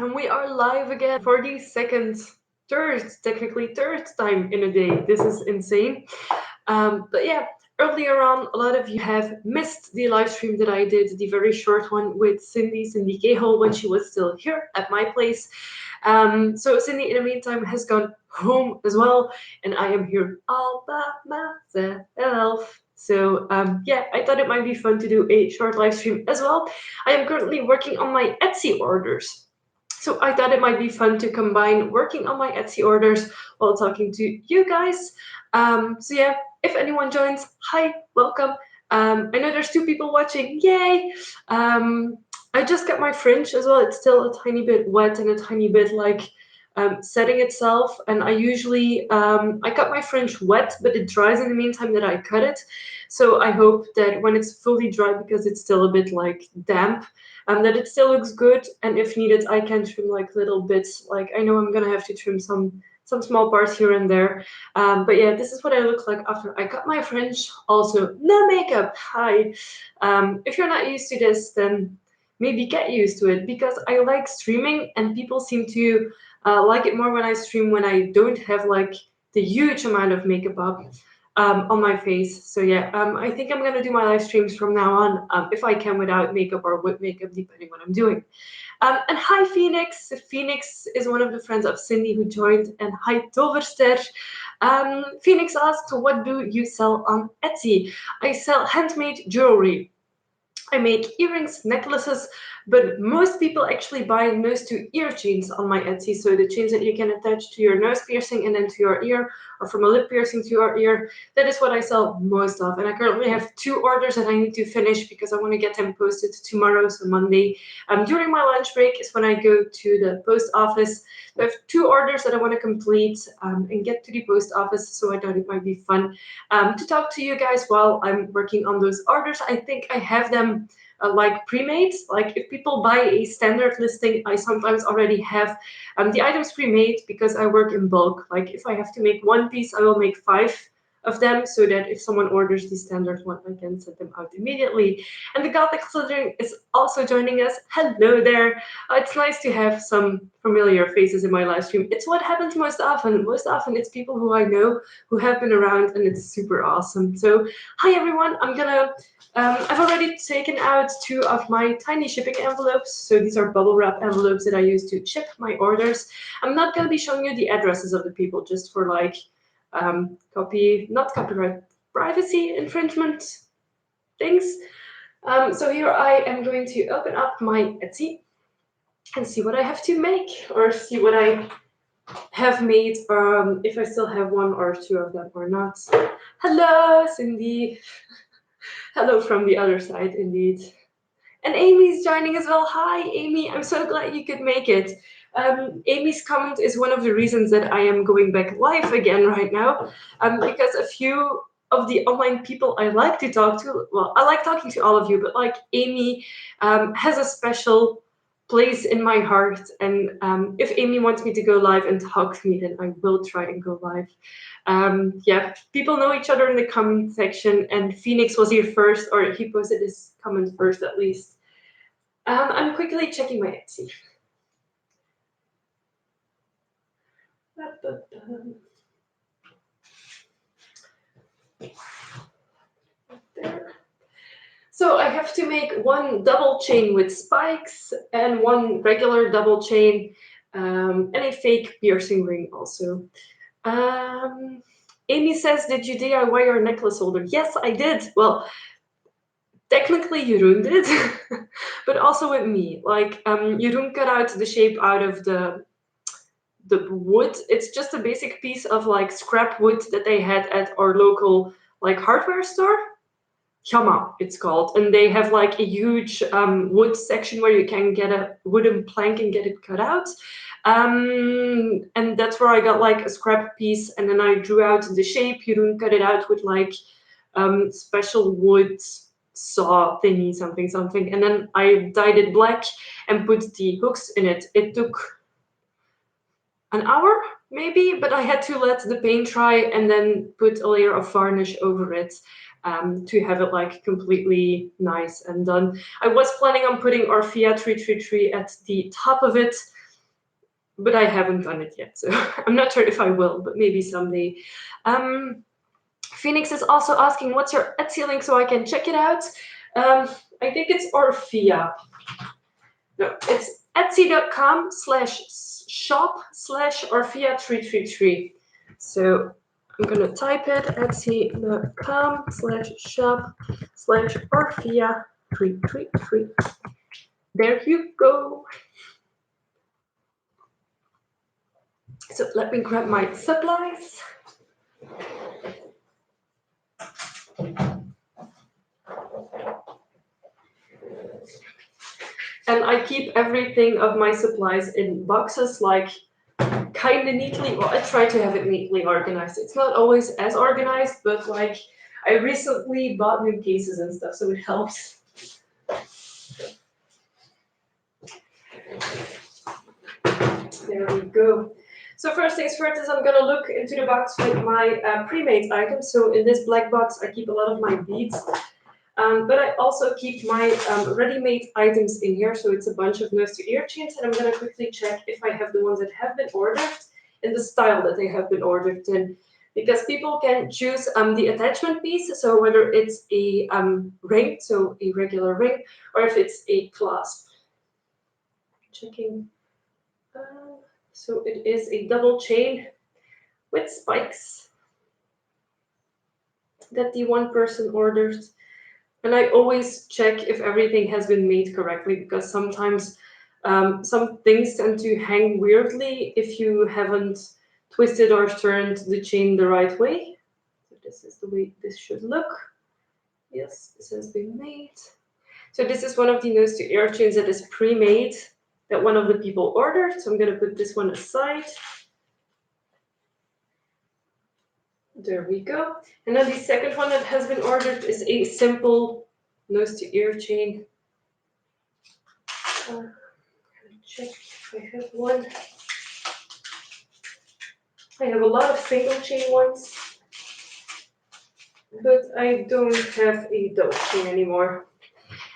And we are live again for the technically third time in a day. This is insane. But yeah, earlier on, a lot of you have missed the live stream that I did, the very short one with Cindy Cahill, when she was still here at my place. So Cindy, in the meantime, has gone home as well, and I am here all by myself. So yeah, I thought it might be fun to do a short live stream as well. I am currently working on my Etsy orders. So I thought it might be fun to combine working on my Etsy orders while talking to you guys. So yeah, if anyone joins, hi, welcome. I know there's two people watching, yay! I just got my fringe as well. It's still a tiny bit wet and a tiny bit like setting itself. And I usually I cut my fringe wet, but it dries in the meantime that I cut it. So I hope that when it's fully dry, because it's still a bit like damp, that it still looks good. And if needed, I can trim like little bits. Like I know I'm gonna have to trim some small parts here and there. But yeah, this is what I look like after I cut my fringe. Also, no makeup. Hi. If you're not used to this, then maybe get used to it because I like streaming and people seem to like it more when I stream when I don't have like the huge amount of makeup up on my face. So yeah, I think I'm gonna do my live streams from now on if I can without makeup or with makeup, depending what I'm doing. And hi, Phoenix. Phoenix is one of the friends of Cindy who joined. And hi, Toverster. Phoenix asked, what do you sell on Etsy? I sell handmade jewelry. I make earrings, necklaces, but most people actually buy nose to ear chains on my Etsy. So the chains that you can attach to your nose piercing and then to your ear, or from a lip piercing to your ear. That is what I sell most of. And I currently have 2 orders that I need to finish because I want to get them posted tomorrow, so Monday. During my lunch break is when I go to the post office. I have 2 orders that I want to complete and get to the post office. So I thought it might be fun to talk to you guys while I'm working on those orders. I think I have them like pre-made. Like if people buy a standard listing, I sometimes already have the items pre-made because I work in bulk. Like if I have to make one piece, I will make 5 of them so that if someone orders the standard one, I can send them out immediately. And the Gothic Slytherin is also joining us. Hello there. It's nice to have some familiar faces in my live stream. It's what happens most often. Most often it's people who I know who have been around, and it's super awesome. So hi everyone, I've already taken out 2 of my tiny shipping envelopes. So these are bubble wrap envelopes that I use to ship my orders. I'm not going to be showing you the addresses of the people just for like not copyright, privacy infringement things. So here I am going to open up my Etsy and see what I have to make, or see what I have made, if I still have 1 or 2 of them or not. Hello, Cindy. Hello from the other side, indeed. And Amy's joining as well. Hi, Amy. I'm so glad you could make it. Amy's comment is one of the reasons that I am going back live again right now, because a few of the online people I like to talk to, well, I like talking to all of you, but like Amy has a special place in my heart. And if Amy wants me to go live and talk to me, then I will try and go live. Yeah, people know each other in the comment section, and Phoenix was here first, or he posted his comment first at least. I'm quickly checking my Etsy. There. So I have to make 1 double chain with spikes and 1 regular double chain, and a fake piercing ring also. Amy says, did you DIY your necklace holder? Yes, I did. Well, technically Jeroen did, but also with me. Like Jeroen cut out the shape out of the wood. It's just a basic piece of like scrap wood that they had at our local like hardware store. Jammer, it's called, and they have like a huge wood section where you can get a wooden plank and get it cut out. And that's where I got like a scrap piece, and then I drew out the shape. You cut it out with like special wood saw thingy, something, and then I dyed it black and put the hooks in it. It took an hour maybe, but I had to let the paint dry and then put a layer of varnish over it to have it like completely nice and done. I was planning on putting Orphea 333 at the top of it, but I haven't done it yet, so I'm not sure if I will, but maybe someday. Um, Phoenix is also asking, what's your Etsy link so I can check it out? I think it's Orphea. No, it's etsy.com/shop/Orphea333. So I'm gonna type it, etsy.com/shop/Orphea333. There you go. So let me grab my supplies. And I keep everything of my supplies in boxes, like kind of neatly. Well, I try to have it neatly organized. It's not always as organized, but like I recently bought new cases and stuff, so it helps. There we go. So first things first is I'm gonna look into the box with my pre-made items. So in this black box, I keep a lot of my beads. But I also keep my ready-made items in here, so it's a bunch of nose to ear chains, and I'm gonna quickly check if I have the ones that have been ordered in the style that they have been ordered in, because people can choose the attachment piece, so whether it's a ring, so a regular ring, or if it's a clasp. Checking. So it is a double chain with spikes that the one person orders. And I always check if everything has been made correctly, because sometimes some things tend to hang weirdly if you haven't twisted or turned the chain the right way. So this is the way this should look. Yes, this has been made. So this is one of the nose to ear chains that is pre-made that one of the people ordered. So I'm going to put this one aside. There we go. And then the second one that has been ordered is a simple nose to ear chain. Check if I have one. I have a lot of single chain ones, but I don't have a double chain anymore.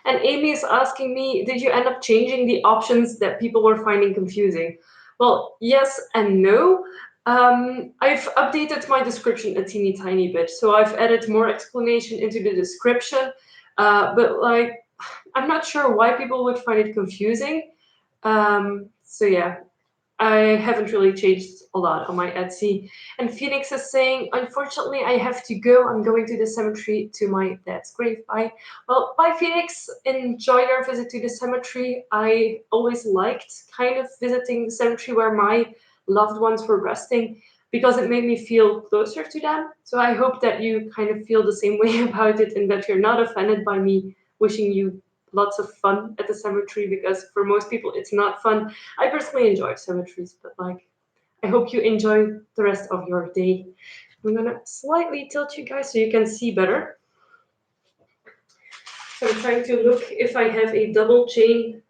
And Amy is asking me, did you end up changing the options that people were finding confusing? Well, yes and no. I've updated my description a teeny tiny bit, so I've added more explanation into the description. But like, I'm not sure why people would find it confusing. So yeah, I haven't really changed a lot on my Etsy. And Phoenix is saying, unfortunately, I have to go. I'm going to the cemetery to my dad's grave. Bye. Well, bye, Phoenix. Enjoy your visit to the cemetery. I always liked kind of visiting the cemetery where my loved ones were resting, because it made me feel closer to them. So I hope that you kind of feel the same way about it, and that you're not offended by me wishing you lots of fun at the cemetery, because for most people it's not fun. I personally enjoy cemeteries, but like, I hope you enjoy the rest of your day. I'm gonna slightly tilt you guys so you can see better. So I'm trying to look if I have a double chain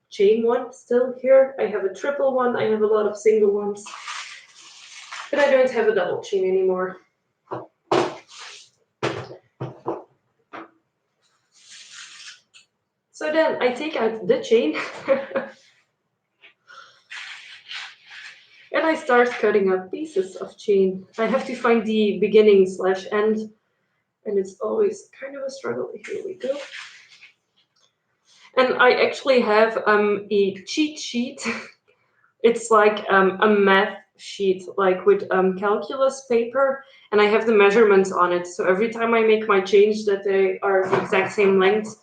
one still here. I have a triple one, I have a lot of single ones, but I don't have a double chain anymore. So then I take out the chain and I start cutting up pieces of chain. I have to find the beginning / end, and it's always kind of a struggle. Here we go. And I actually have a cheat sheet. It's like a math sheet, like with calculus paper, and I have the measurements on it. So every time I make my change, that they are the exact same length.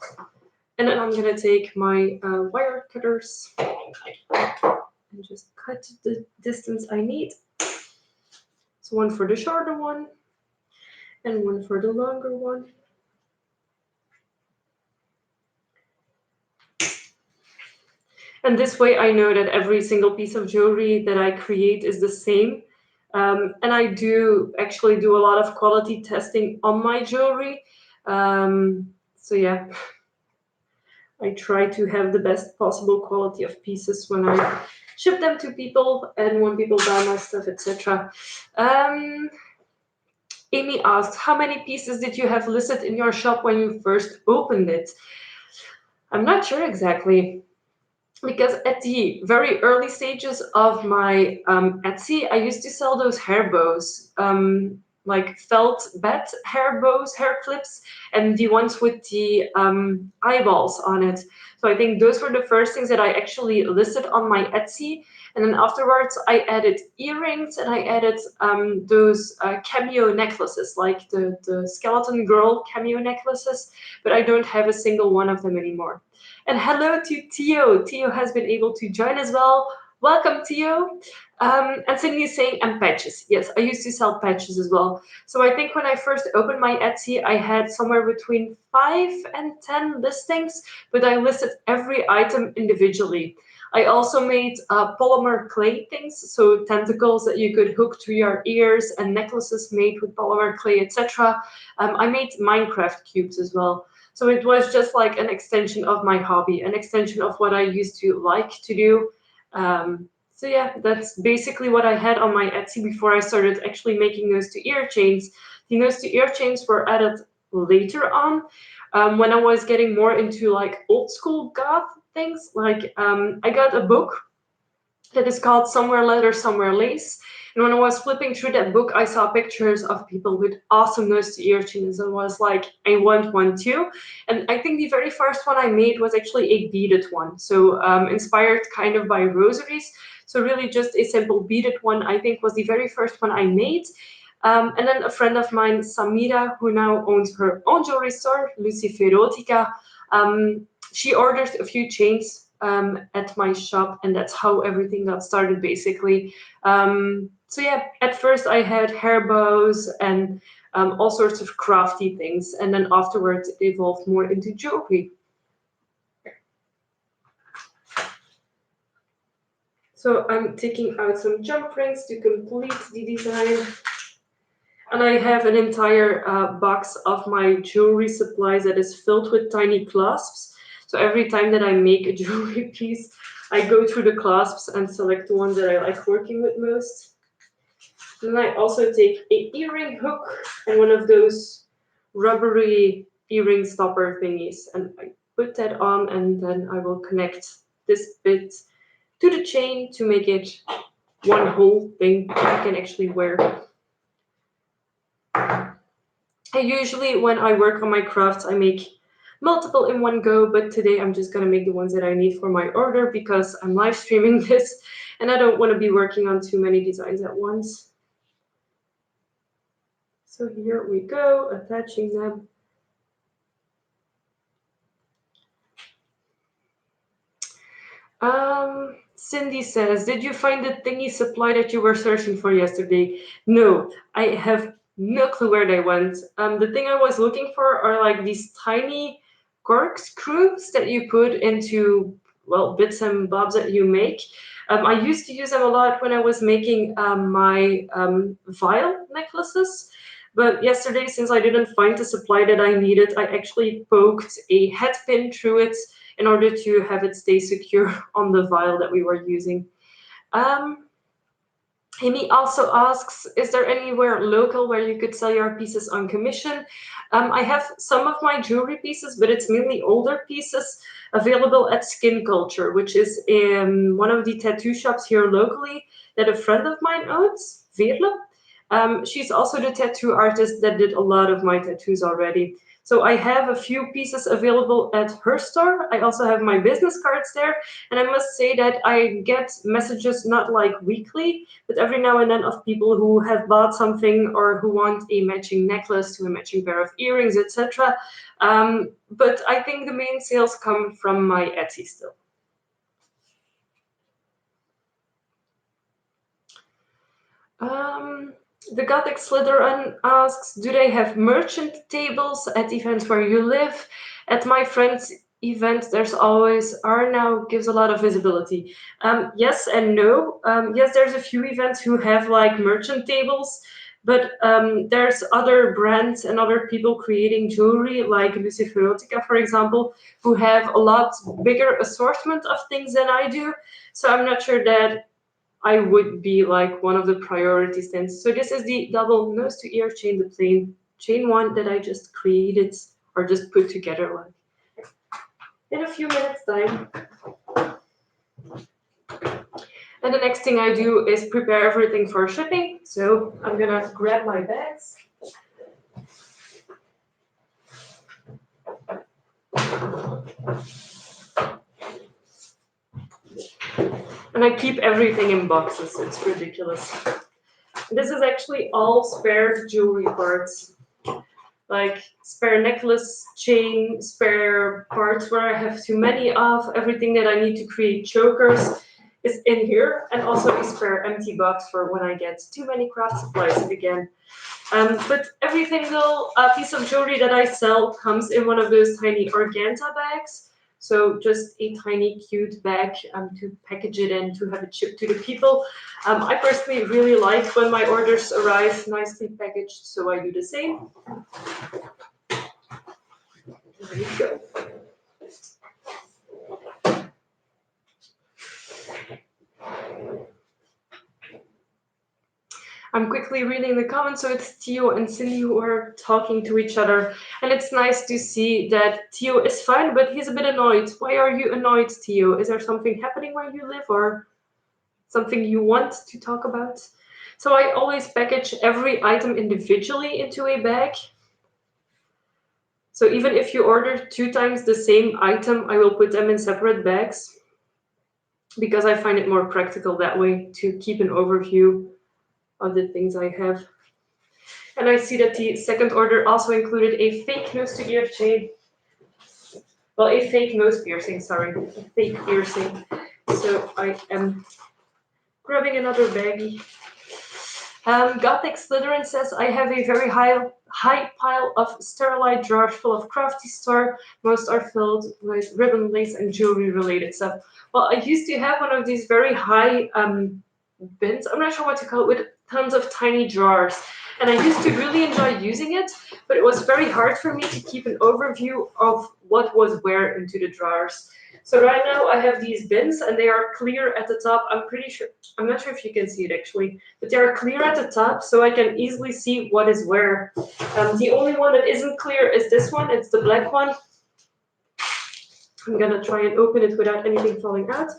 And then I'm gonna take my wire cutters and just cut the distance I need. So one for the shorter one and one for the longer one. And this way I know that every single piece of jewelry that I create is the same. And I do actually do a lot of quality testing on my jewelry. So yeah, I try to have the best possible quality of pieces when I ship them to people and when people buy my stuff, etc. Amy asked, how many pieces did you have listed in your shop when you first opened it? I'm not sure exactly. because at the very early stages of my Etsy, I used to sell those hair bows, like felt bed hair bows, hair clips, and the ones with the eyeballs on it. So I think those were the first things that I actually listed on my Etsy. And then afterwards, I added earrings and I added those cameo necklaces, like the skeleton girl cameo necklaces, but I don't have a single one of them anymore. And hello to Tio. Tio has been able to join as well. Welcome, Tio. And Cindy is saying, and patches. Yes, I used to sell patches as well. So I think when I first opened my Etsy, I had somewhere between 5 and 10 listings, but I listed every item individually. I also made polymer clay things, so tentacles that you could hook to your ears and necklaces made with polymer clay, etc. I made Minecraft cubes as well. So it was just like an extension of my hobby, an extension of what I used to like to do. So yeah, that's basically what I had on my Etsy before I started actually making nose to ear chains. The nose to ear chains were added later on, when I was getting more into like old school goth things. Like I got a book that is called Somewhere Leather, Somewhere Lace. And when I was flipping through that book, I saw pictures of people with awesome nose to ear chains and was like, I want one too. And I think the very first one I made was actually a beaded one. So inspired kind of by rosaries. So really just a simple beaded one, I think was the very first one I made. And then a friend of mine, Samira, who now owns her own jewelry store, Lucy Ferotica, she ordered a few chains at my shop, and that's how everything got started, basically. So yeah, at first I had hair bows and all sorts of crafty things, and then afterwards it evolved more into jewelry. So I'm taking out some jump rings to complete the design. And I have an entire box of my jewelry supplies that is filled with tiny clasps. So every time that I make a jewelry piece, I go through the clasps and select the ones that I like working with most. Then I also take a earring hook and one of those rubbery earring stopper thingies, and I put that on, and then I will connect this bit to the chain to make it one whole thing I can actually wear. I usually, when I work on my crafts, I make multiple in one go, but today I'm just gonna make the ones that I need for my order because I'm live streaming this and I don't want to be working on too many designs at once. So here we go, attaching them. Cindy says, did you find the thingy supply that you were searching for yesterday? No, I have no clue where they went. The thing I was looking for are like these tiny corkscrews that you put into, well, bits and bobs that you make. I used to use them a lot when I was making my vial necklaces. But yesterday, since I didn't find the supply that I needed, I actually poked a head pin through it in order to have it stay secure on the vial that we were using. Um, Amy also asks, is there anywhere local where you could sell your pieces on commission? I have some of my jewelry pieces, but it's mainly older pieces available at Skin Culture, which is in one of the tattoo shops here locally that a friend of mine owns, Veerle. She's also the tattoo artist that did a lot of my tattoos already. So I have a few pieces available at her store. I also have my business cards there. And I must say that I get messages not like weekly, but every now and then of people who have bought something or who want a matching necklace to a matching pair of earrings, etc. But I think the main sales come from my Etsy still. Um, the Gothic Slytherin asks, do they have merchant tables at events where you live? At my friend's event, there's always are now gives a lot of visibility. Yes and no. Yes, there's a few events who have like merchant tables, but there's other brands and other people creating jewelry, like Lucy Verotica, for example, who have a lot bigger assortment of things than I do. So I'm not sure that I would be like one of the priority stands. So this is the double nose to ear chain, the plain chain one that I just created or just put together like in a few minutes time. And the next thing I do is prepare everything for shipping. So I'm gonna grab my bags. And I keep everything in boxes. It's ridiculous. This is actually all spare jewelry parts. Like spare necklace, chain, spare parts where I have too many of. Everything that I need to create chokers is in here. And also a spare empty box for when I get too many craft supplies again. But every single piece of jewelry that I sell comes in one of those tiny organza bags. So just a tiny cute bag to package it in, to have it shipped to the people. I personally really like when my orders arrive nicely packaged, so I do the same. There you go. I'm quickly reading the comments, so it's Theo and Cindy who are talking to each other. And it's nice to see that Theo is fine, but he's a bit annoyed. Why are you annoyed, Theo? Is there something happening where you live or something you want to talk about? So I always package every item individually into a bag. So even if you order 2 times the same item, I will put them in separate bags because I find it more practical that way to keep an overview of the things I have. And I see that the second order also included a fake nose to ear chain. Well, a fake nose piercing, sorry. A fake piercing. So I am grabbing another baggie. Gothic Slytherin says, I have a very high pile of sterilite jars full of crafty store. Most are filled with ribbon, lace, and jewelry related stuff. Well, I used to have one of these very high bins. I'm not sure what to call it, with tons of tiny jars. And I used to really enjoy using it, but it was very hard for me to keep an overview of what was where into the jars. So right now I have these bins and they are clear at the top. I'm not sure if you can see it actually, but they are clear at the top so I can easily see what is where. The only one that isn't clear is this one, it's the black one. I'm gonna try and open it without anything falling out.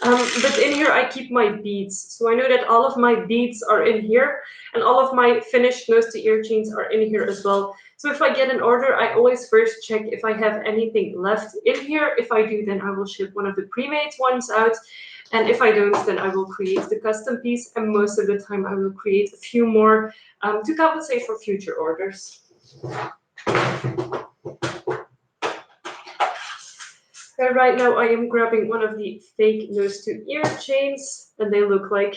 But in here I keep my beads. So I know that all of my beads are in here and all of my finished nose to ear chains are in here as well. So if I get an order, I always first check if I have anything left in here. If I do, then I will ship one of the pre-made ones out. And if I don't, then I will create the custom piece. And most of the time I will create a few more to compensate for future orders. And right now I am grabbing one of the fake nose to ear chains, and they look like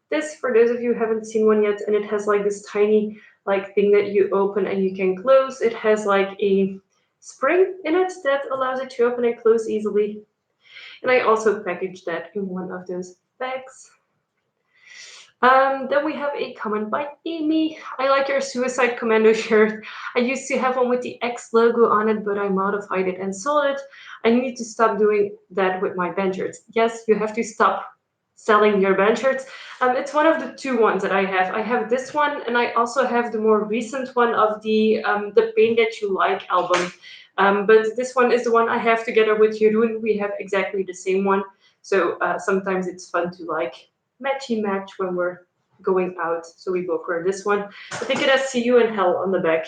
this for those of you who haven't seen one yet. And it has like this tiny like thing that you open and you can close. It has like a spring in it that allows it to open and close easily. And I also packaged that in one of those bags. Then we have a comment by Amy. I like your Suicide Commando shirt. I used to have one with the X logo on it, but I modified it and sold it. I need to stop doing that with my band shirts. Yes, you have to stop selling your band shirts. It's one of the 2 ones that I have. I have this one, and I also have the more recent one of the Paint That You Like album. But this one is the one I have together with Jeroen. We have exactly the same one. So sometimes it's fun to like matchy match when we're going out. So we both wear this one. I think it has "See You in Hell" on the back.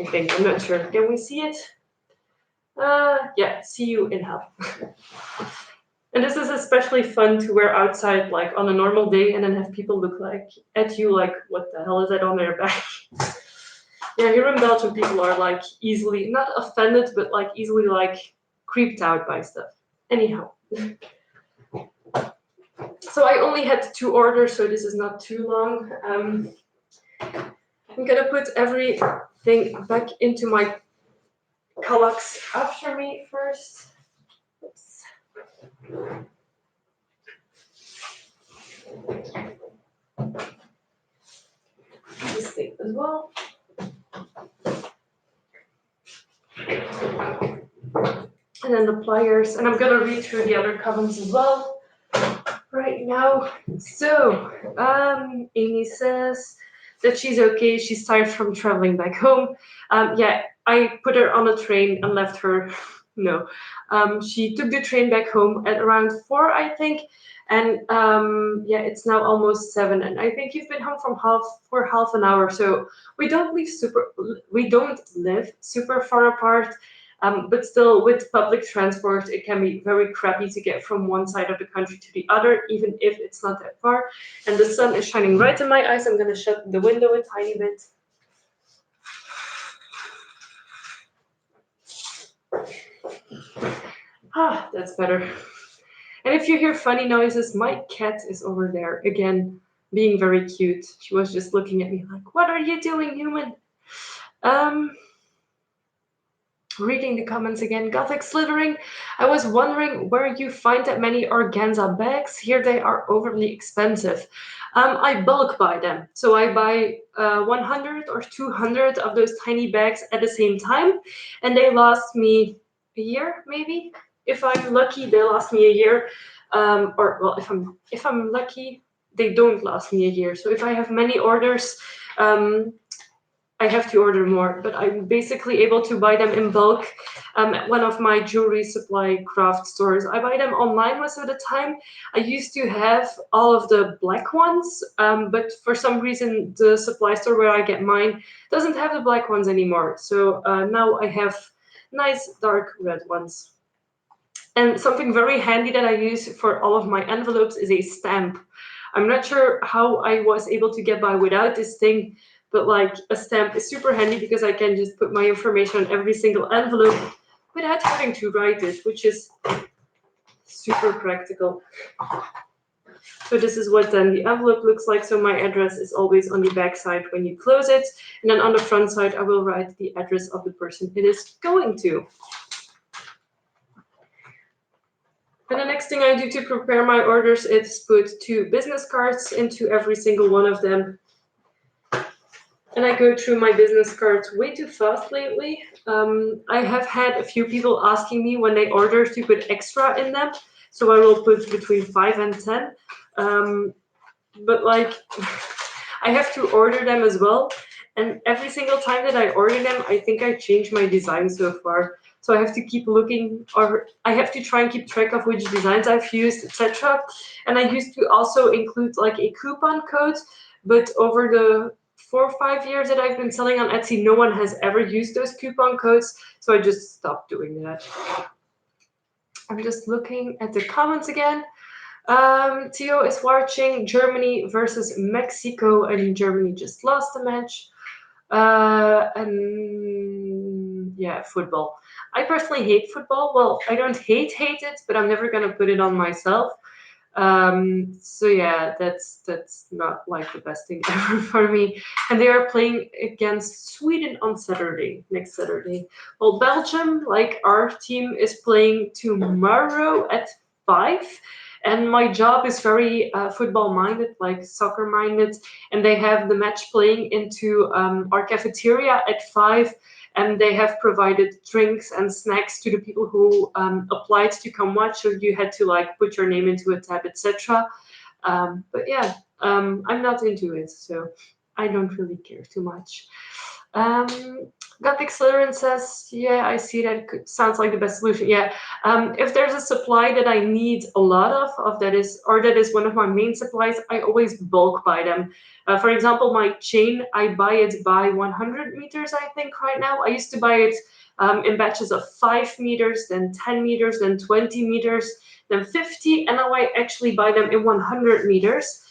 I think, I'm not sure. Can we see it? Yeah, "See You in Hell." And this is especially fun to wear outside, like on a normal day, and then have people look like at you like, what the hell is that on their back? Yeah, here in Belgium, people are like easily not offended, but like easily like creeped out by stuff. Anyhow. So I only had 2 orders, so this is not too long. I'm gonna put everything back into my Kallax after me first. Oops. This thing as well. And then the pliers, and I'm gonna read through the other comments as well right now. So, Amy says that she's okay. She's tired from traveling back home. Yeah, I put her on a train and left her No. She took the train back home at around 4, I think. And yeah, it's now almost 7. And I think you've been home for half an hour. So we don't live super far apart. But still, with public transport, it can be very crappy to get from one side of the country to the other, even if it's not that far. And the sun is shining right in my eyes. I'm going to shut the window a tiny bit. Ah, that's better. And if you hear funny noises, my cat is over there again, being very cute. She was just looking at me like, "What are you doing, human?" Um, Reading the comments again. Gothic slithering. I was wondering where you find that many organza bags. Here they are overly expensive. I bulk buy them. So I buy 100 or 200 of those tiny bags at the same time, and they last me a year, maybe. If I'm lucky, they last me a year. Or well, if I'm lucky, they don't last me a year. So if I have many orders, I have to order more, but I'm basically able to buy them in bulk at one of my jewelry supply craft stores. I buy them online most of the time. I used to have all of the black ones, but for some reason, the supply store where I get mine doesn't have the black ones anymore. So now I have nice dark red ones. And something very handy that I use for all of my envelopes is a stamp. I'm not sure how I was able to get by without this thing, but like a stamp is super handy because I can just put my information on every single envelope without having to write it, which is super practical. So this is what then the envelope looks like. So my address is always on the back side when you close it. And then on the front side, I will write the address of the person it is going to. And the next thing I do to prepare my orders is put 2 business cards into every single one of them. And I go through my business cards way too fast lately. I have had a few people asking me when they order to put extra in them. So I will put between 5 and 10. But like, I have to order them as well. And every single time that I order them, I think I changed my design so far. So I have to keep looking, or I have to try and keep track of which designs I've used, etc. And I used to also include like a coupon code, but over the 4 or 5 years that I've been selling on Etsy, no one has ever used those coupon codes. So I just stopped doing that. I'm just looking at the comments again. Theo is watching Germany versus Mexico, and Germany just lost the match. And yeah, football. I personally hate football. Well, I don't hate it, but I'm never gonna put it on myself. So yeah, that's not like the best thing ever for me. And they are playing against Sweden on Saturday, next Saturday. Well, Belgium, like our team, is playing tomorrow at 5. And my job is very football minded, like soccer minded. And they have the match playing into our cafeteria at 5, and they have provided drinks and snacks to the people who applied to come watch. So you had to like put your name into a tab, etc. But yeah, I'm not into it, so I don't really care too much. Gothic Slytherin says, yeah, I see that. Sounds like the best solution. Yeah, if there's a supply that I need a lot of that is, or that is one of my main supplies, I always bulk buy them. For example, my chain, I buy it by 100 meters, I think, right now. I used to buy it in batches of 5 meters, then 10 meters, then 20 meters, then 50, and now I actually buy them in 100 meters.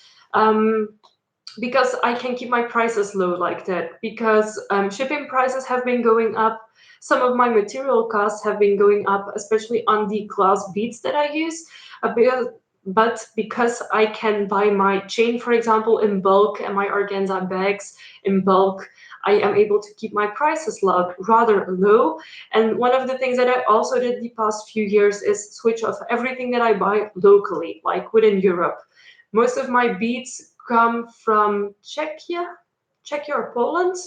Because I can keep my prices low like that. Because shipping prices have been going up. Some of my material costs have been going up, especially on the glass beads that I use. But because I can buy my chain, for example, in bulk and my organza bags in bulk, I am able to keep my prices rather low. And one of the things that I also did the past few years is switch off everything that I buy locally, like within Europe. Most of my beads come from Czechia or Poland.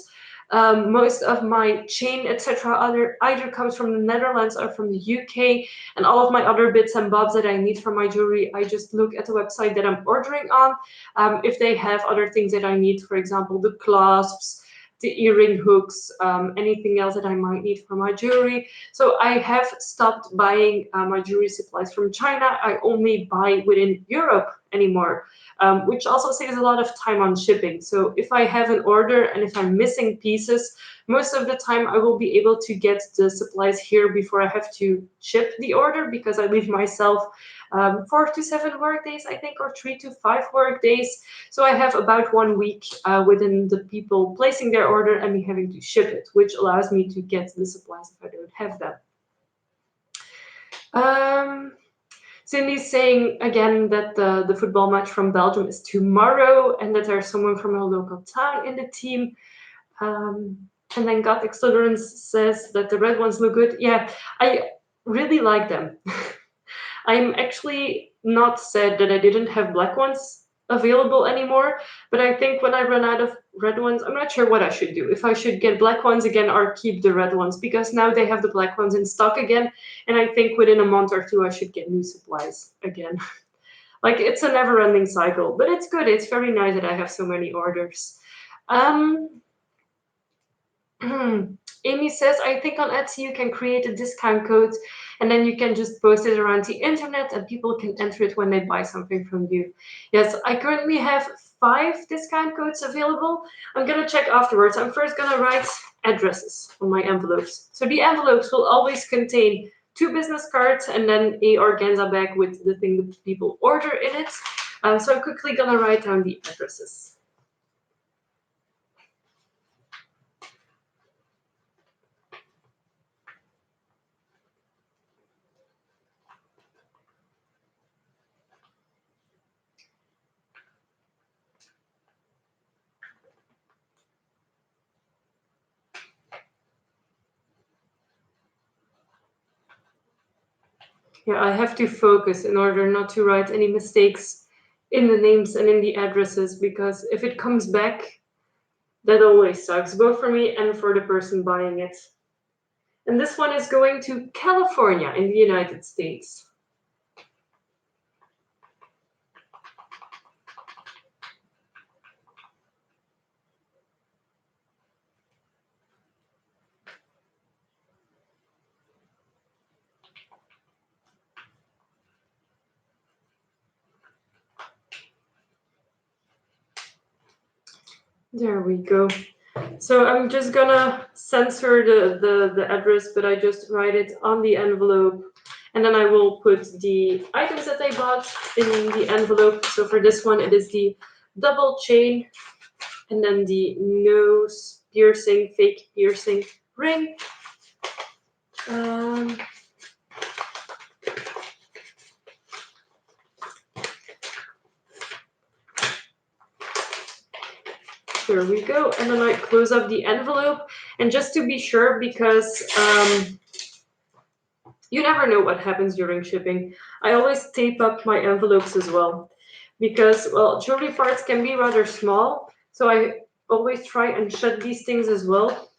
Most of my chain, etc., either comes from the Netherlands or from the UK, and all of my other bits and bobs that I need for my jewelry, I just look at the website that I'm ordering on. If they have other things that I need, for example, the clasps, the earring hooks, anything else that I might need for my jewelry. So I have stopped buying my jewelry supplies from China. I only buy within Europe anymore, which also saves a lot of time on shipping. So if I have an order and if I'm missing pieces, most of the time I will be able to get the supplies here before I have to ship the order, because I leave myself 4 to 7 work days, I think, or 3 to 5 work days. So I have about 1 week within the people placing their order and me having to ship it, which allows me to get the supplies if I don't have them. Cindy's saying again that the football match from Belgium is tomorrow and that there's someone from a local town in the team. And then Gothic Slytherins says that the red ones look good. Yeah, I really like them. I'm actually not sad that I didn't have black ones available anymore, but I think when I run out of red ones, I'm not sure what I should do. If I should get black ones again or keep the red ones, because now they have the black ones in stock again, and I think within a month or two I should get new supplies again. Like, it's a never-ending cycle, but it's good. It's very nice that I have so many orders. Amy says, I think on Etsy you can create a discount code and then you can just post it around the internet and people can enter it when they buy something from you. Yes, I currently have 5 discount codes available. I'm going to check afterwards. I'm first going to write addresses on my envelopes. So the envelopes will always contain 2 business cards and then a organza bag with the thing that people order in it. So I'm quickly going to write down the addresses. Yeah, I have to focus in order not to write any mistakes in the names and in the addresses, because if it comes back, that always sucks, both for me and for the person buying it. And this one is going to California in the United States. There we go. So I'm just gonna censor the address, but I just write it on the envelope. And then I will put the items that I bought in the envelope. So for this one, it is the double chain and then the nose piercing, fake piercing ring. There we go. And then I close up the envelope. And just to be sure, because you never know what happens during shipping, I always tape up my envelopes as well. Because, well, jewelry parts can be rather small. So I always try and shut these things as well,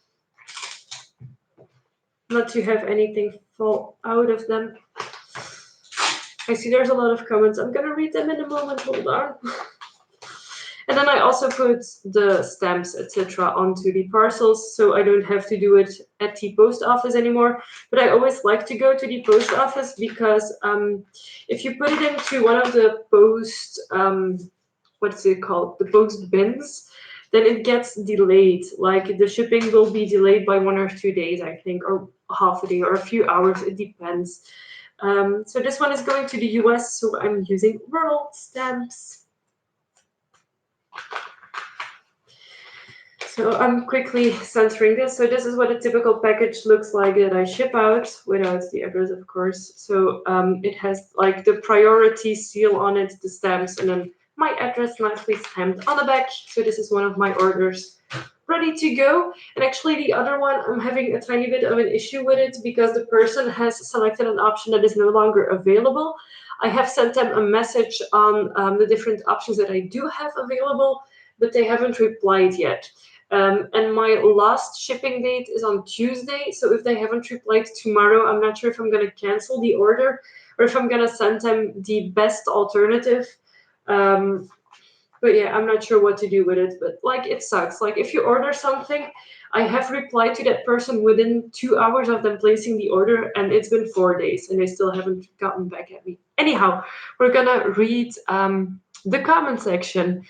not to have anything fall out of them. I see there's a lot of comments. I'm gonna read them in a moment. Hold on. And then I also put the stamps, etc., onto the parcels, so I don't have to do it at the post office anymore. But I always like to go to the post office because if you put it into one of the post, what's it called, the post bins, then it gets delayed. Like, the shipping will be delayed by 1 or 2 days, I think, or half a day, or a few hours. It depends. So this one is going to the US, so I'm using world stamps. So I'm quickly censoring this. So this is what a typical package looks like that I ship out, without the address, of course. So it has like the priority seal on it, the stamps, and then my address nicely stamped on the back. So this is one of my orders ready to go. And actually the other one, I'm having a tiny bit of an issue with it because the person has selected an option that is no longer available. I have sent them a message on the different options that I do have available, but they haven't replied yet. And my last shipping date is on Tuesday, so if they haven't replied tomorrow, I'm not sure if I'm going to cancel the order or if I'm going to send them the best alternative. But yeah, I'm not sure what to do with it. But like, it sucks. Like, if you order something, I have replied to that person within 2 hours of them placing the order, and it's been 4 days, and they still haven't gotten back at me. Anyhow, we're gonna read the comment section.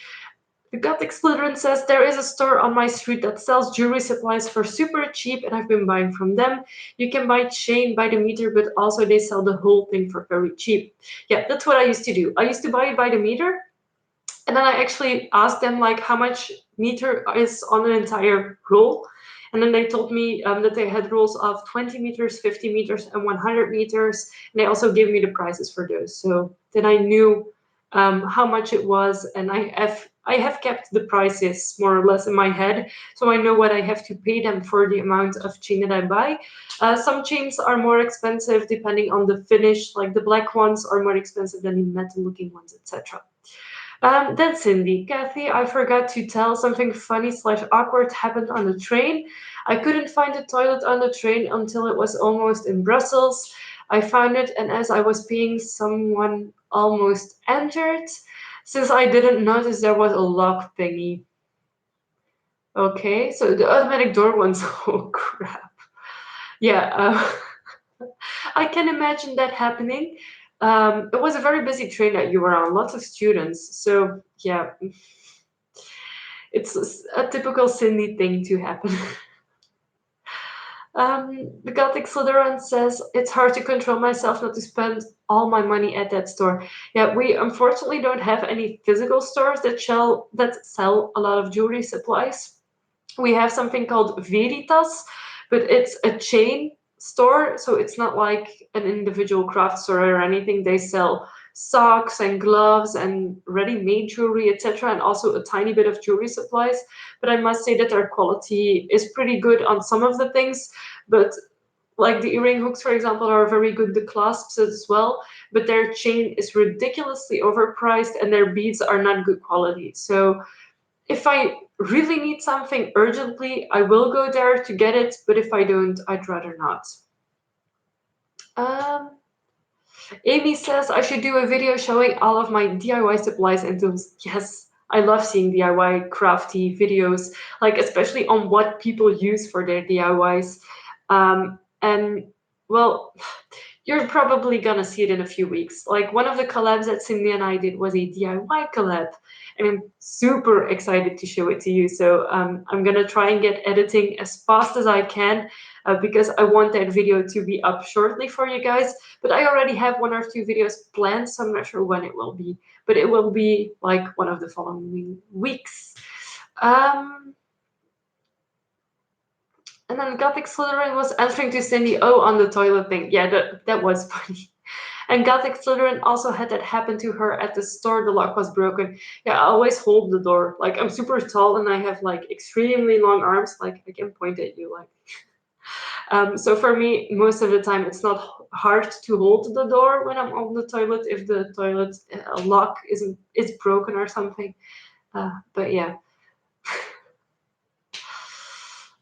The Gothic Slytherin says there is a store on my street that sells jewelry supplies for super cheap, and I've been buying from them. You can buy chain by the meter, but also they sell the whole thing for very cheap. Yeah, that's what I used to do. I used to buy it by the meter, and then I actually asked them like how much meter is on an entire roll. And then they told me that they had rolls of 20 meters, 50 meters, and 100 meters. And they also gave me the prices for those. So then I knew how much it was, and I have kept the prices more or less in my head, so I know what I have to pay them for the amount of chain that I buy. Some chains are more expensive depending on the finish, like the black ones are more expensive than the metal-looking ones, etc. Then Cindy, Kathy, I forgot to tell something funny slash awkward happened on the train. I couldn't find the toilet on the train until it was almost in Brussels. I found it, and as I was peeing, someone almost entered. Since I didn't notice there was a lock thingy. Okay, so the automatic door ones. Oh crap. Yeah, I can imagine that happening. It was a very busy train that you were on, lots of students. So yeah, it's a typical Cindy thing to happen. The Gothic Slytherin says it's hard to control myself not to spend all my money at that store. Yeah, we unfortunately don't have any physical stores that sell a lot of jewelry supplies. We have something called Veritas, but it's a chain store, so it's not like an individual craft store or anything. They sell socks and gloves and ready-made jewelry, etc., and also a tiny bit of jewelry supplies. But I must say that their quality is pretty good on some of the things. But like the earring hooks, for example, are very good. The clasps as well, but their chain is ridiculously overpriced, and their beads are not good quality. So if I really need something urgently, I will go there to get it, but if I don't, I'd rather not. Um, Amy says I should do a video showing all of my DIY supplies and tools. Yes, I love seeing DIY crafty videos, like especially on what people use for their DIYs. And well, you're probably gonna see it in a few weeks. Like one of the collabs that Cindy and I did was a DIY collab, and I'm super excited to show it to you. So I'm gonna try and get editing as fast as I can because I want that video to be up shortly for you guys. But I already have one or two videos planned, so I'm not sure when it will be. But it will be like one of the following weeks. Um, and then Gothic Slytherin was answering to Cindy, oh, on the toilet thing. Yeah, that was funny. And Gothic Slytherin also had that happen to her at the store. The lock was broken. Yeah, I always hold the door. Like, I'm super tall and I have like extremely long arms. Like, I can point at you. Like, so for me, most of the time, it's not hard to hold the door when I'm on the toilet if the toilet lock is broken or something. But yeah.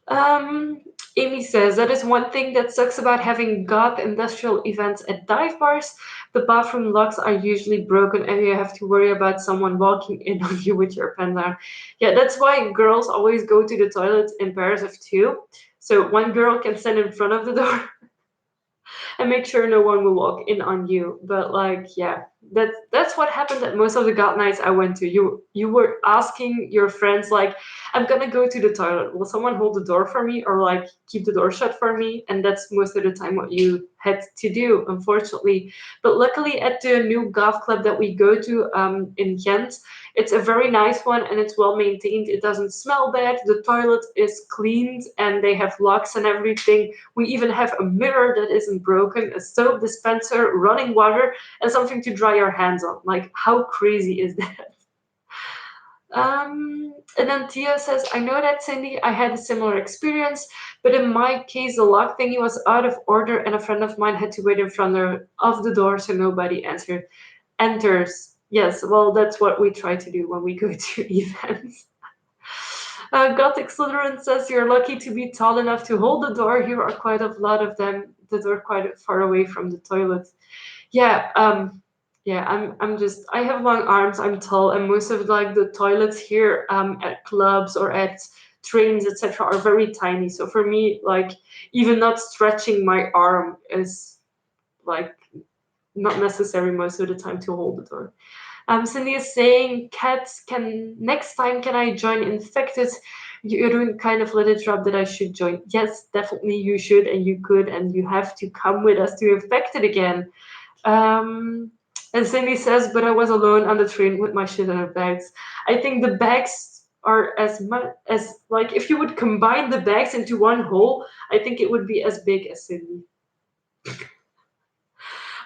Um, Amy says that is one thing that sucks about having goth industrial events at dive bars. The bathroom locks are usually broken, and you have to worry about someone walking in on you with your pants on. Yeah, that's why girls always go to the toilet in pairs of two. So one girl can stand in front of the door and make sure no one will walk in on you. But like, yeah, that's what happened at most of the god nights I went to. You were asking your friends like, I'm gonna go to the toilet. Will someone hold the door for me or like keep the door shut for me? And that's most of the time what you had to do, unfortunately. But luckily, at the new golf club that we go to in Ghent, it's a very nice one and it's well maintained. It doesn't smell bad. The toilet is cleaned and they have locks and everything. We even have a mirror that isn't broken, a soap dispenser, running water, and something to dry your hands on. Like, how crazy is that? And then Tia says, I know that, Cindy, I had a similar experience, but in my case, the lock thingy was out of order, and a friend of mine had to wait in front of the door so nobody enters. Yes, well, that's what we try to do when we go to events. Gothic Slytherin says you're lucky to be tall enough to hold the door. Here are quite a lot of them that are quite far away from the toilet. Yeah, Yeah, I have long arms, I'm tall, and most of like the toilets here at clubs or at trains, etc., are very tiny. So for me, like even not stretching my arm is like not necessary most of the time to hold the door. Cindy is saying, cats can next time can I join infected? You're doing kind of let it drop that I should join. Yes, definitely you should and you could and you have to come with us to infected again. Um, and Cindy says, but I was alone on the train with my shit in her bags. I think the bags are as much as like if you would combine the bags into one whole, I think it would be as big as Cindy.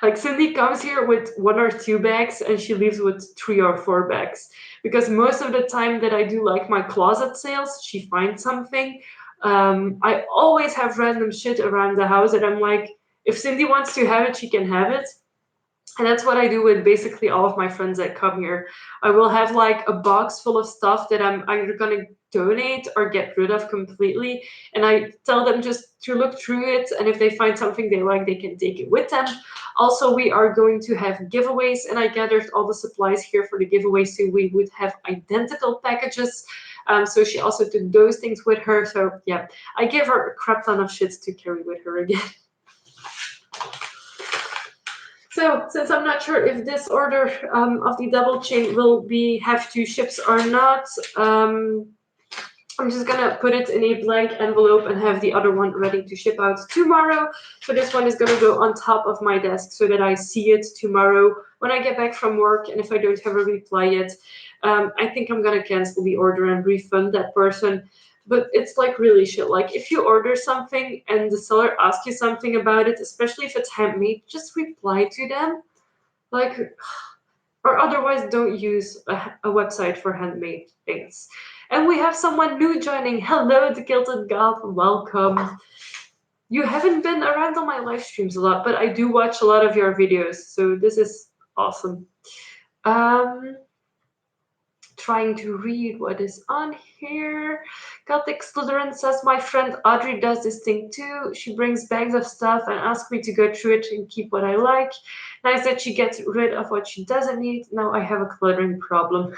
Like Cindy comes here with one or two bags and she leaves with three or four bags. Because most of the time that I do like my closet sales, she finds something. I always have random shit around the house and I'm like, if Cindy wants to have it, she can have it. And that's what I do with basically all of my friends that come here. I will have like a box full of stuff that I'm either going to donate or get rid of completely. And I tell them just to look through it. And if they find something they like, they can take it with them. Also, we are going to have giveaways. And I gathered all the supplies here for the giveaway so we would have identical packages. So she also took those things with her. So yeah, I give her a crap ton of shit to carry with her again. So, since I'm not sure if this order of the double chain will be have two ships or not, I'm just gonna put it in a blank envelope and have the other one ready to ship out tomorrow. So this one is gonna go on top of my desk so that I see it tomorrow when I get back from work. And if I don't have a reply yet, I think I'm gonna cancel the order and refund that person. But it's like really shit. Like if you order something and the seller asks you something about it, especially if it's handmade, just reply to them. Like or otherwise don't use a website for handmade things. And we have someone new joining. Hello, the Gilded Goth. Welcome. You haven't been around on my live streams a lot, but I do watch a lot of your videos, so this is awesome. Um, Trying to read what is on here. Gothic Slytherin says my friend Audrey does this thing too. She brings bags of stuff and asks me to go through it and keep what I like. Nice that she gets rid of what she doesn't need. Now I have a cluttering problem.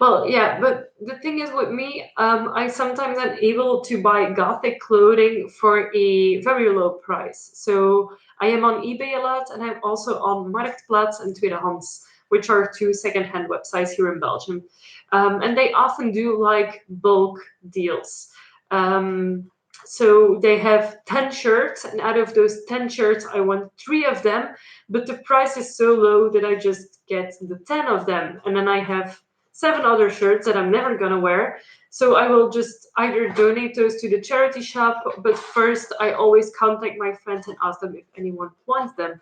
Well, yeah, but the thing is with me, I sometimes am able to buy gothic clothing for a very low price. So I am on eBay a lot, and I'm also on Marktplaats and Tweedehands, which are two secondhand websites here in Belgium. And they often do like bulk deals. Um, so they have 10 shirts, and out of those 10 shirts, I want three of them, but the price is so low that I just get the 10 of them. And then I have seven other shirts that I'm never gonna wear. So I will just either donate those to the charity shop, but first I always contact my friends and ask them if anyone wants them,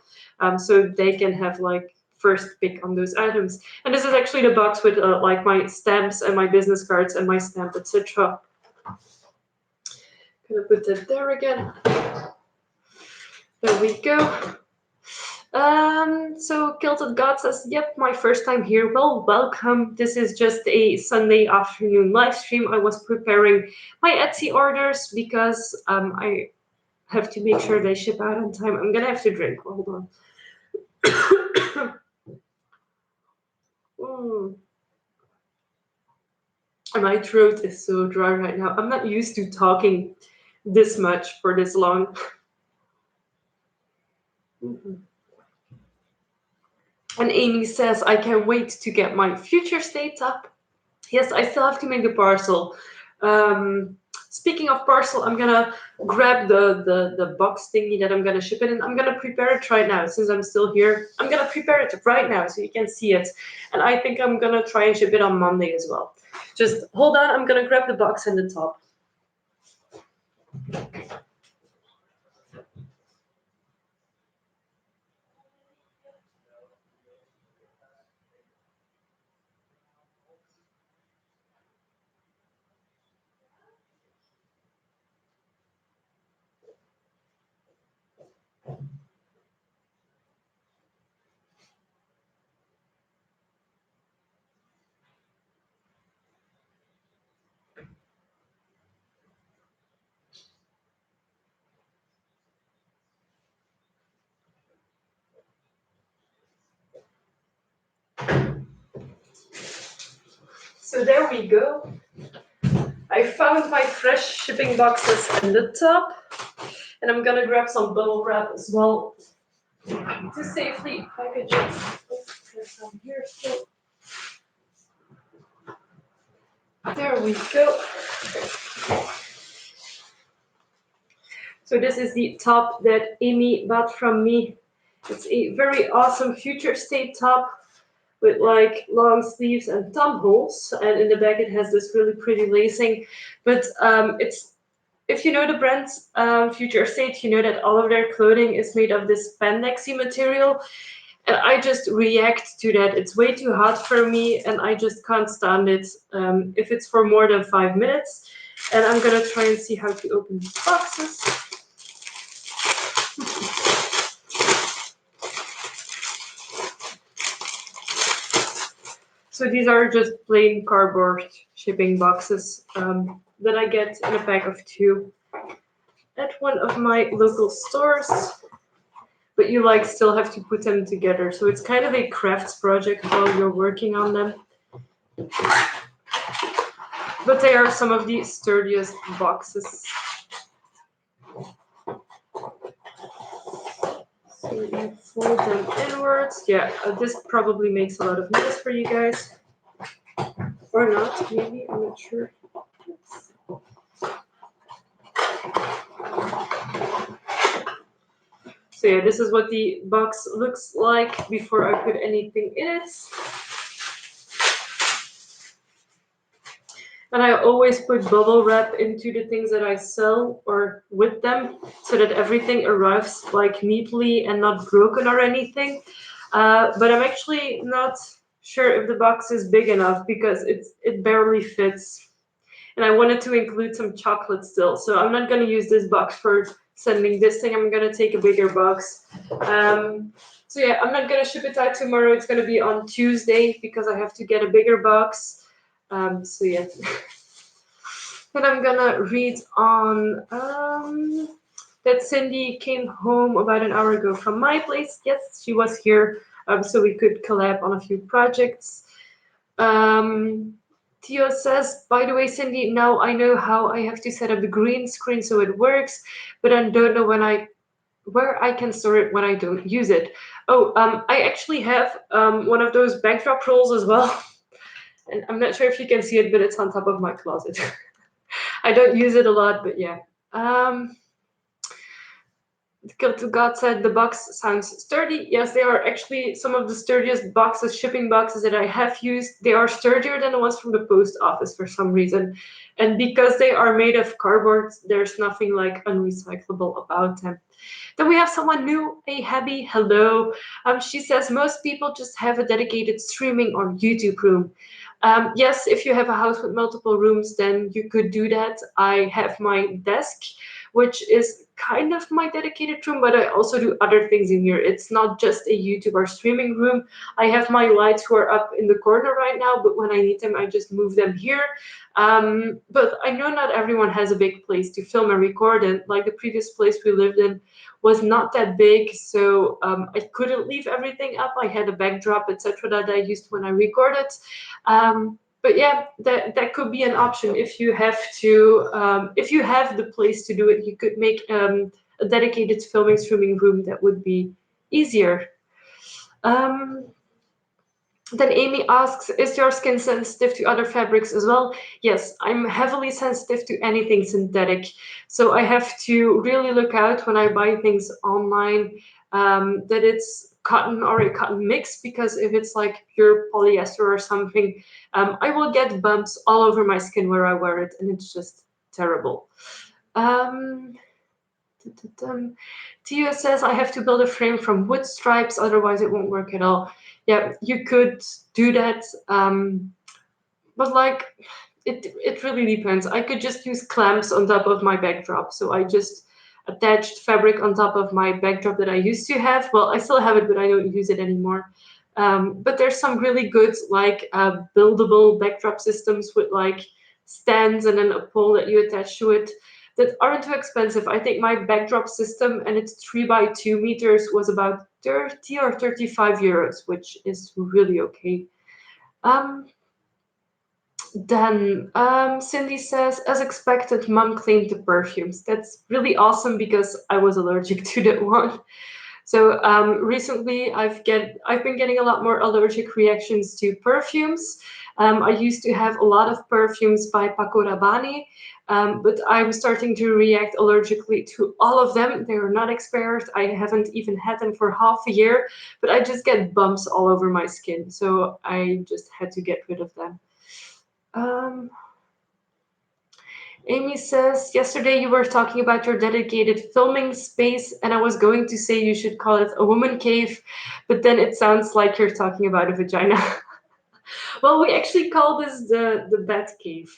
so they can have like first pick on those items. And this is actually the box with like my stamps and my business cards and my stamp, etc. Gonna put that there again. There we go. So Kilted God says, yep, my first time here. Well, welcome. This is just a Sunday afternoon live stream. I was preparing my Etsy orders because I have to make sure they ship out on time. I'm gonna have to drink. Hold on. Mm. My throat is so dry right now. I'm not used to talking this much for this long. Mhm. And Amy says, I can't wait to get my future state up. Yes, I still have to make the parcel. Speaking of parcel, I'm gonna grab the box thingy that I'm gonna ship it in. I'm gonna prepare it right now since I'm still here. I'm gonna prepare it right now so you can see it. And I think I'm gonna try and ship it on Monday as well. Just hold on, I'm gonna grab the box and the top. So there we go. I found my fresh shipping boxes in the top, and I'm gonna grab some bubble wrap as well to safely package it. Oh, there's some here still. There we go. So this is the top that Amy bought from me. It's a very awesome future state top with like long sleeves and thumb holes, and in the back it has this really pretty lacing. But it's if you know the brand Future State, you know that all of their clothing is made of this spandexy material, and I just react to that. It's way too hot for me, and I just can't stand it if it's for more than 5 minutes. And I'm gonna try and see how to open these boxes. So these are just plain cardboard shipping boxes that I get in a pack of 2 at one of my local stores. But you like still have to put them together. So it's kind of a crafts project while you're working on them. But they are some of the sturdiest boxes. So you fold them inwards. Yeah, this probably makes a lot of noise for you guys. Or not, maybe, I'm not sure. So yeah, this is what the box looks like before I put anything in it. And I always put bubble wrap into the things that I sell or with them so that everything arrives like neatly and not broken or anything. But I'm actually not sure if the box is big enough because it barely fits. And I wanted to include some chocolate still. So I'm not going to use this box for sending this thing. I'm going to take a bigger box. So yeah, I'm not going to ship it out tomorrow. It's going to be on Tuesday because I have to get a bigger box. So yeah. And I'm gonna read on that Cindy came home about an hour ago from my place. Yes, she was here, so we could collab on a few projects. Theo says, by the way, Cindy, now I know how I have to set up the green screen so it works, but I don't know where I can store it when I don't use it. Oh, I actually have one of those backdrop rolls as well. And I'm not sure if you can see it, but it's on top of my closet. I don't use it a lot, but yeah. Kill to God said the box sounds sturdy. Yes, they are actually some of the sturdiest boxes, shipping boxes that I have used. They are sturdier than the ones from the post office for some reason. And because they are made of cardboard, there's nothing like unrecyclable about them. Then we have someone new, a Happy hello. She says most people just have a dedicated streaming or YouTube room. Yes, if you have a house with multiple rooms, then you could do that. I have my desk, which is kind of my dedicated room, but I also do other things in here. It's not just a YouTube or streaming room. I have my lights who are up in the corner right now, but when I need them, I just move them here. But I know not everyone has a big place to film and record in. Like the previous place we lived in was not that big, so I couldn't leave everything up. I had a backdrop, etc., that I used when I recorded. But yeah, that could be an option if you have to. If you have the place to do it, you could make a dedicated filming streaming room that would be easier. Um, then Amy asks, is your skin sensitive to other fabrics as well? Yes, I'm heavily sensitive to anything synthetic. So I have to really look out when I buy things online that it's cotton or a cotton mix, because if it's like pure polyester or something, I will get bumps all over my skin where I wear it, and it's just terrible. Um, Tio says I have to build a frame from wood stripes, otherwise it won't work at all. Yeah, you could do that, but like it really depends. I could just use clamps on top of my backdrop, so I just attached fabric on top of my backdrop that I used to have. Well, I still have it, but I don't use it anymore. But there's some really good like buildable backdrop systems with like stands and then a pole that you attach to it that aren't too expensive. I think my backdrop system and its 3x2 meters was about 30 or 35 euros, which is really okay. Um, Then Cindy says, as expected, mom claimed the perfumes. That's really awesome because I was allergic to that one. So recently, I've been getting a lot more allergic reactions to perfumes. I used to have a lot of perfumes by Paco Rabanne, but I'm starting to react allergically to all of them. They are not expired. I haven't even had them for half a year, but I just get bumps all over my skin. So I just had to get rid of them. Um, Amy says, yesterday you were talking about your dedicated filming space, and I was going to say you should call it a woman cave, but then it sounds like you're talking about a vagina. Well, we actually call this the bat cave.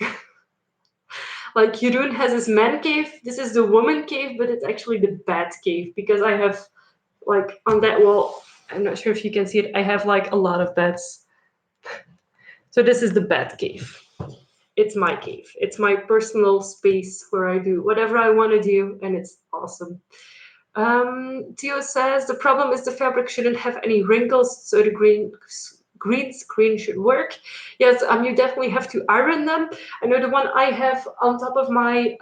Like Jeroen has his man cave, this is the woman cave, but it's actually the bat cave because I have, like, on that wall, I'm not sure if you can see it, I have like a lot of bats. So this is the bat cave. It's my cave. It's my personal space where I do whatever I want to do, and it's awesome. Tio says the problem is the fabric shouldn't have any wrinkles, so the green screen should work. Yes, you definitely have to iron them. I know the one I have on top of my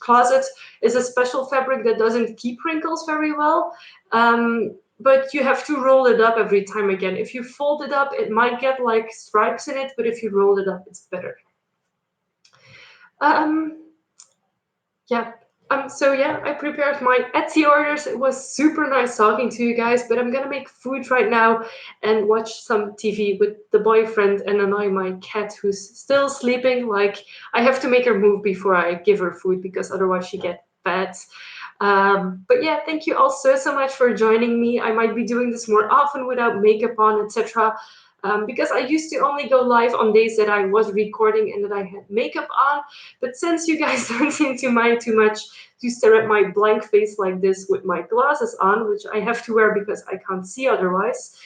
closet is a special fabric that doesn't keep wrinkles very well. But you have to roll it up every time again. If you fold it up, it might get like stripes in it, but if you roll it up, it's better. Um, yeah. So yeah, I prepared my Etsy orders. It was super nice talking to you guys, but I'm gonna make food right now and watch some TV with the boyfriend and annoy my cat who's still sleeping. Like, I have to make her move before I give her food because otherwise she gets bad. But yeah, thank you all so much for joining me. I might be doing this more often without makeup on, etc. Because I used to only go live on days that I was recording and that I had makeup on. But since you guys don't seem to mind too much to stare at my blank face like this with my glasses on, which I have to wear because I can't see otherwise.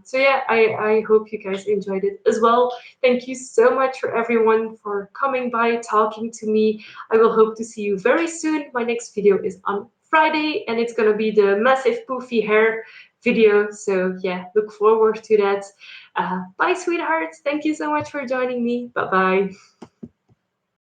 So yeah, I hope you guys enjoyed it as well. Thank you so much for everyone for coming by, talking to me. I will hope to see you very soon. My next video is on Friday, and it's gonna be the massive poofy hair video. So yeah, look forward to that. Bye, sweethearts. Thank you so much for joining me. Bye bye.